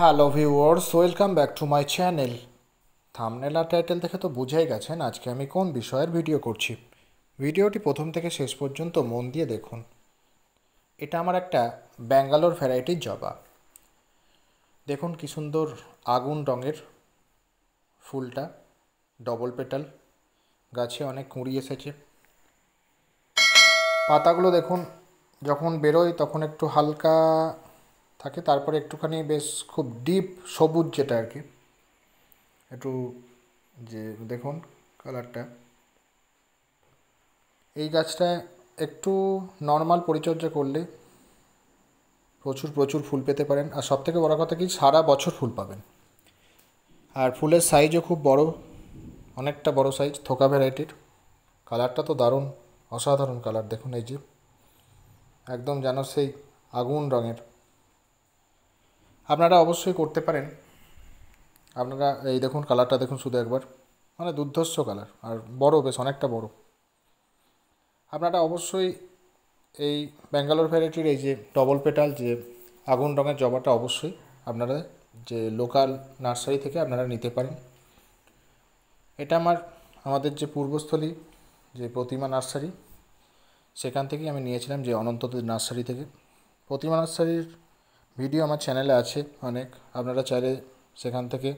Hello viewers, welcome back to my channel. Thumbnail আর title দেখে তো বুঝেই গেছেন আজকে আমি কোন বিষয়ের ভিডিও করছি। ভিডিওটি প্রথম থেকে শেষ পর্যন্ত মন দিয়ে দেখুন। এটা আমার একটা ব্যাঙ্গালোর ভ্যারাইটির জবা। দেখুন কি সুন্দর আগুন রঙের ফুলটা, ডবল পেটাল, গাছে অনেক কুঁড়ি এসেছে। পাতাগুলো দেখুন, যখন বেরোয় তখন একটু হালকা থাকে, তারপরে একটুখানি বেশ খুব ডিপ সবুজ, যেটা আর কি একটু, যে দেখুন কালারটা। এই গাছটা একটু নর্মাল পরিচর্যা করলে প্রচুর প্রচুর ফুল পেতে পারেন। আর সবথেকে বড় কথা কি, সারা বছর ফুল পাবেন। আর ফুলের সাইজও খুব বড়, অনেকটা বড় সাইজ, থোকা ভ্যারাইটির। কালারটা তো দারুণ, অসাধারণ কালার। দেখুন এই যে একদম যেন সেই আগুন রঙের। আপনারা অবশ্যই করতে পারেন। আপনারা এই দেখুন কালারটা দেখুন শুধু একবার, মানে দুর্ধর্ষ কালার, আর বড়, বেশ অনেকটা বড়। আপনারা অবশ্যই এই ব্যাঙ্গালোর ভ্যারাইটির এই যে ডবল পেটাল যে আগুন রঙের জবাটা অবশ্যই আপনারা যে লোকাল নার্সারি থেকে আপনারা নিতে পারেন। এটা আমাদের যে পূর্বস্থলী যে প্রতিমা নার্সারি, সেখান থেকেই আমি নিয়েছিলাম, যে অনন্তদের নার্সারি থেকে। প্রতিমা নার্সারির ভিডিও আমার চ্যানেলে আছে অনেক, আপনারা চাইলে সেখান থেকে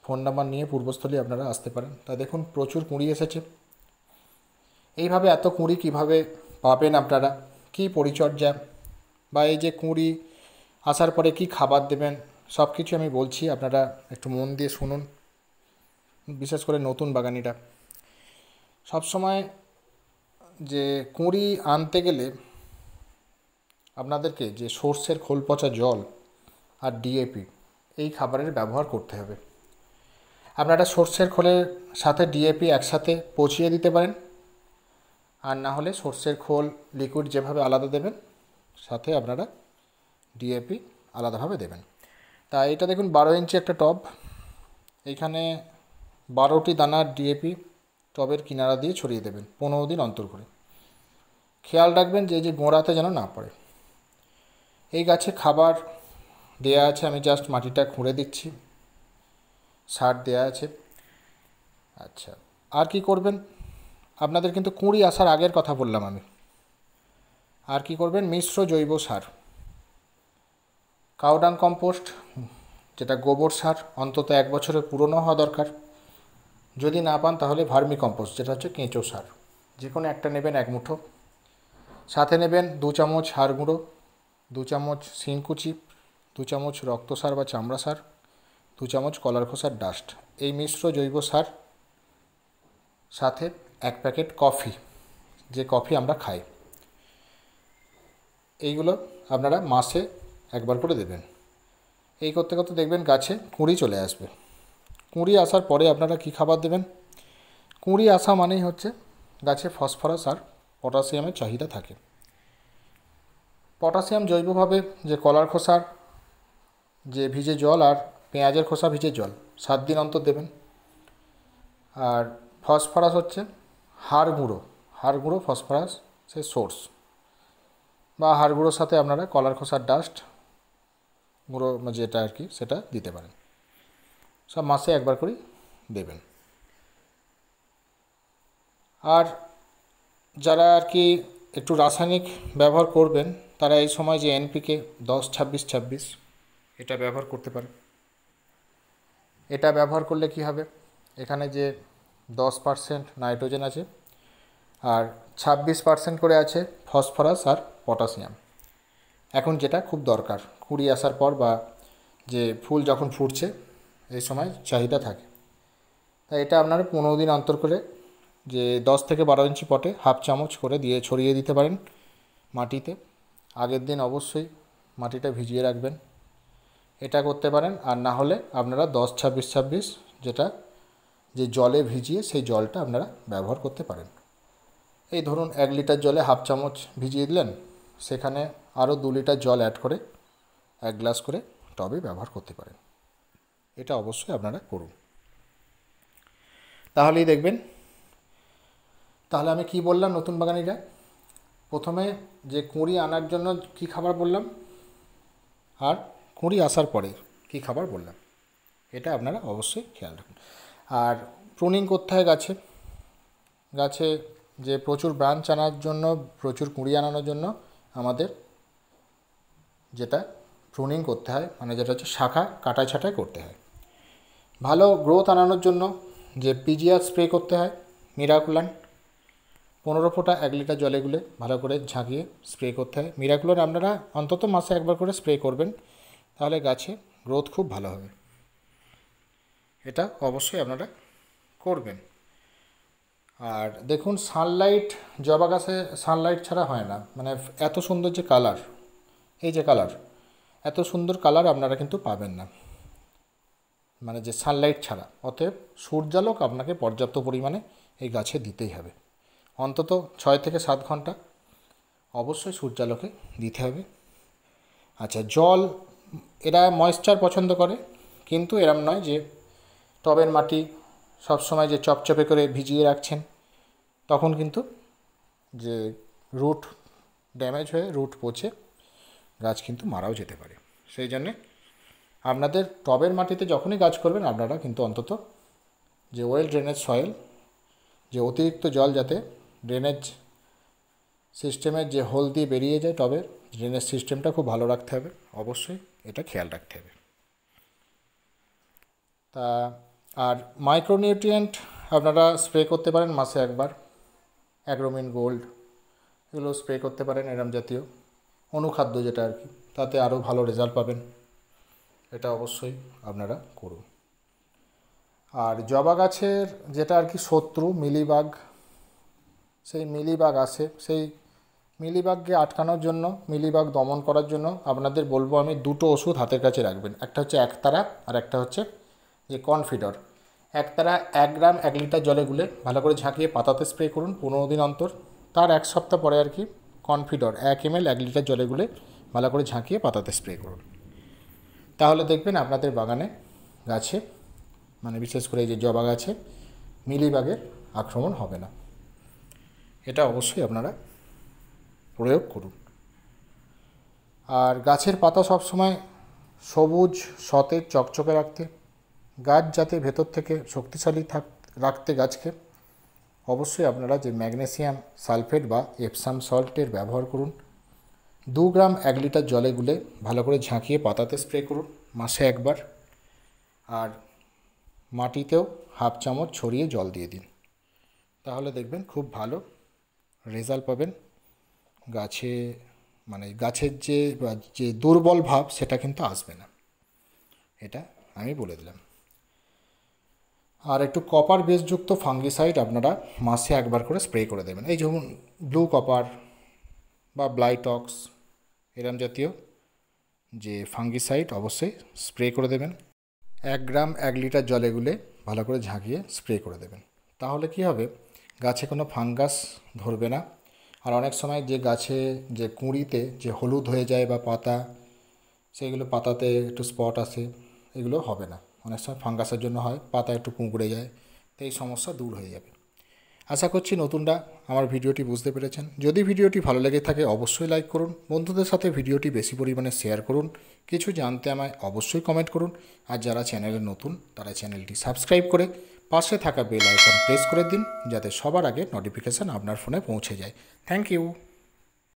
ফোন নাম্বার নিয়ে পূর্বস্থলী আপনারা আসতে পারেন। তা দেখুন প্রচুর কুঁড়ি এসেছে। এইভাবে এত কুঁড়ি কীভাবে পাবেন আপনারা, কী পরিচর্যা, বা এই যে কুঁড়ি আসার পরে কি খাবার দেবেন, সব কিছু আমি বলছি, আপনারা একটু মন দিয়ে শুনুন। বিশেষ করে নতুন বাগানিরা সবসময় যে কুঁড়ি আনতে গেলে আপনাদেরকে যে সর্ষের খোল পচা জল আর ডিএপি এই খাবারের ব্যবহার করতে হবে। আপনারা সর্ষের খোলের সাথে ডিএপি একসাথে পচিয়ে দিতে পারেন, আর না হলে সর্ষের খোল লিকুইড যেভাবে আলাদা দেবেন, সাথে আপনারা ডিএপি আলাদাভাবে দেবেন। তা এটা দেখুন 12 ইঞ্চি একটা টব, এইখানে 12টি দানার ডিএপি টবের কিনারা দিয়ে ছড়িয়ে দেবেন 15 দিন অন্তর করে। খেয়াল রাখবেন যে গোড়াতে যেন না পড়ে। এই গাছে খাবার দেয়া আছে, আমি জাস্ট মাটিটা খুঁড়ে দিচ্ছি, সার দেয়া আছে। আচ্ছা, আর কি করবেন, আপনাদের কিন্তু কুঁড়ি আসার আগের কথা বললাম আমি। আর কি করবেন, মিশ্র জৈব সার, কাউডাং কম্পোস্ট, যেটা গোবর সার, অন্তত 1 বছরের পুরনো হওয়া দরকার। যদি না পান তাহলে ভার্মি কম্পোস্ট, যেটা হচ্ছে কেঁচো সার, যে কোনো একটা নেবেন 1 মুঠো। সাথে নেবেন 2 চামচ হাড় গুঁড়ো, 2 চামচ শিংকুচি, 2 চামচ রক্ত সার বা চামড়া সার, 2 চামচ কলার খোসার ডাস্ট। এই মিশ্র জৈব সার, সাথে 1 প্যাকেট কফি, যে কফি আমরা খাই, এইগুলো আপনারা মাসে 1 বার করে দেবেন। এই করতে করতে দেখবেন গাছে কুঁড়ি চলে আসবে। কুঁড়ি আসার পরে আপনারা কি খাবার দেবেন, কুঁড়ি আসা মানেই হচ্ছে গাছে ফসফরাস আর পটাশিয়ামের চাহিদা থাকে। পটাশিয়াম জৈবভাবে যে কলার খোসার যে ভিজে জল আর পেঁয়াজের খোসা ভিজে জল 7 দিন অন্তর দেবেন। আর ফসফরাস হচ্ছে হাড় গুঁড়ো ফসফরাস সে সোর্স, বা হাড় গুঁড়োর সাথে আপনারা কলার খোসার ডাস্ট গুঁড়ো যেটা আর কি, সেটা দিতে পারেন। সব মাসে 1 বার করেই দেবেন। আর যারা আর কি একটু রাসায়নিক ব্যবহার করবেন, তারা এই সময় যে এনপিকে 10-26-26 এটা ব্যবহার করতে পারে। এটা ব্যবহার করলে কি হবে, এখানে যে 10% নাইট্রোজেন আছে আর 26% করে আছে ফসফরাস আর পটাশিয়াম। এখন যেটা খুব দরকার কুঁড়ি আসার পর, বা যে ফুল যখন ফুটছে এই সময় চাহিদা থাকে, তাই এটা আপনারা 15 দিন অন্তর করে যে 10 থেকে 12 ইঞ্চি পটে 1/2 চামচ করে দিয়ে ছড়িয়ে দিতে পারেন মাটিতে। আগের দিন অবশ্যই মাটিটা ভিজিয়ে রাখবেন, এটা করতে পারেন। আর না হলে আপনারা 10-26-26 যেটা যে জলে ভিজিয়ে, সেই জলটা আপনারা ব্যবহার করতে পারেন। এই ধরুন 1 লিটার জলে 1/2 চামচ ভিজিয়ে দিলেন, সেখানে আরও 2 লিটার জল অ্যাড করে 1 গ্লাস করে টবে ব্যবহার করতে পারেন। এটা অবশ্যই আপনারা করুন, তাহলেই দেখবেন। তাহলে আমি কি বললাম নতুন বাগানিরা, প্রথমে যে কুঁড়ি আনার জন্য কি খাবার বললাম, আর কুঁড়ি আসার পরে কী খাবার বললাম, এটা আপনারা অবশ্যই খেয়াল রাখুন। আর প্রুনিং করতে হয় গাছে, গাছে যে প্রচুর ব্রাঞ্চ আনার জন্য, প্রচুর কুঁড়ি আনানোর জন্য আমাদের যেটা প্রুনিং করতে হয়, মানে যেটা হচ্ছে শাখা কাটাই ছাঁটাই করতে হয়। ভালো গ্রোথ আনানোর জন্য যে পিজিআর স্প্রে করতে হয়, মিরাকুলান 15 ফোঁটা 1 লিটার জলে গুলে ভালো করে ঝাঁকিয়ে স্প্রে করতে হয়। মিরাকুলান আপনারা অন্তত মাসে একবার করে স্প্রে করবেন, তাহলে গাছে গ্রোথ খুব ভালো হবে। এটা অবশ্যই আপনারা করবেন। আর দেখুন সানলাইট, জবা গাছে সানলাইট ছাড়া হয় না, মানে এত সুন্দর যে কালার, এই যে কালার, এত সুন্দর কালার আপনারা কিন্তু পাবেন না মানে যে সানলাইট ছাড়া। অতএব সূর্যালোক আপনাকে পর্যাপ্ত পরিমাণে এই গাছে দিতেই হবে, অন্তত 6 থেকে 7 ঘন্টা অবশ্যই সূর্যালোকে দিতে হবে। আচ্ছা, জল, এরা ময়েশ্চার পছন্দ করে, কিন্তু এরম নয় যে টবের মাটি সবসময় যে চপচপে করে ভিজিয়ে রাখছেন, তখন কিন্তু যে রুট ড্যামেজ হয়ে রুট পচে গাছ কিন্তু মারাও যেতে পারে। সেই জন্যে আপনাদের টবের মাটিতে যখনই গাছ করবেন আপনারা কিন্তু অন্তত যে ওয়েল ড্রেনেজ সয়েল, যে অতিরিক্ত জল যাতে ড্রেনেজ সিস্টেমের যে হোল দিয়ে বেরিয়ে যায়, টবের ড্রেনেজ সিস্টেমটা খুব ভালো রাখতে হবে, অবশ্যই এটা খেয়াল রাখতে হবে। তা আর মাইক্রোনিউট্রিয়েন্ট আপনারা স্প্রে করতে পারেন মাসে একবার, অ্যাগ্রোমিন গোল্ড এগুলো স্প্রে করতে পারেন, এরম জাতীয় অনুখাদ্য যেটা আর কি, তাতে আরও ভালো রেজাল্ট পাবেন। এটা অবশ্যই আপনারা করুন। আর জবা গাছের যেটা আর কি শত্রু মিলিবাগ, সেই মিলিবাগ আসে, সেই মিলিবাগকে আটকানোর জন্য, মিলিবাগ দমন করার জন্য আপনাদের বলবো আমি, দুটো ওষুধ হাতের কাছে রাখবেন। একটা হচ্ছে একতারা, আর একটা হচ্ছে যে কনফিডর। একতারা 1 গ্রাম 1 লিটার জলে গুলে ভালো করে ঝাঁকিয়ে পাতাতে স্প্রে করুন 15 দিন অন্তর। তার 1 সপ্তাহ পরে আর কি কনফিডর 1 ml 1 লিটার জলে গুলে ভালো করে ঝাঁকিয়ে পাতাতে স্প্রে করুন। তাহলে দেখবেন আপনাদের বাগানে গাছে, মানে বিশেষ করে এই যে জবা গাছে মিলিবাগের আক্রমণ হবে না। এটা অবশ্যই আপনারা প্রয়োগ করুন। আর গাছের পাতা সবসময় সবুজ, সতেজ, চকচকে রাখতে, গাছ যাতে ভেতর থেকে শক্তিশালী রাখতে গাছকে অবশ্যই আপনারা যে ম্যাগনেসিয়াম সালফেট বা এপসাম সল্টের ব্যবহার করুন। 2 গ্রাম 1 লিটার জলে গুলে ভালো করে ঝাঁকিয়ে পাতাতে স্প্রে করুন মাসে একবার। আর মাটিতেও 1/2 চামচ ছড়িয়ে জল দিয়ে দিন, তাহলে দেখবেন খুব ভালো রেজাল্ট পাবেন। গাছে মানে গাছের যে দুর্বল ভাব সেটা কিন্তু আসবে না, এটা আমি বলে দিলাম। আর একটু কপার বেসযুক্ত ফাঙ্গিসাইড আপনারা মাসে একবার করে স্প্রে করে দেবেন। এই যেমন ব্লু কপার বা ব্লাইটক্স, এরম জাতীয় যে ফাঙ্গিসাইড অবশ্যই স্প্রে করে দেবেন। 1 গ্রাম 1 লিটার জলে গুলে ভালো করে ঝাঁকিয়ে স্প্রে করে দেবেন, তাহলে কি হবে, গাছে কোনো ফাঙ্গাস ধরবে না। আর অনেক সময় যে গাছে যে কুঁড়িতে যে হলুদ হয়ে যায় বা পাতা, সেইগুলো পাতাতে একটু স্পট আসে, এগুলো হবে না। অনেক সময় ফাঙ্গাসের জন্য হয়, পাতা একটু কুঁকড়ে যায়, তো এই সমস্যা দূর হয়ে যাবে। আশা করছি নতুনরা আমার ভিডিওটি বুঝতে পেরেছেন। যদি ভিডিওটি ভালো লেগে থাকে অবশ্যই লাইক করুন, বন্ধুদের সাথে ভিডিওটি বেশি পরিমাণে শেয়ার করুন, কিছু জানতে আমায় অবশ্যই কমেন্ট করুন। আর যারা চ্যানেলে নতুন তারা চ্যানেলটি সাবস্ক্রাইব করে পাশে থাকা বেল আইকন প্রেস করে দিন, যাতে সবার আগে নোটিফিকেশান আপনার ফোনে পৌঁছে যায়। Thank you.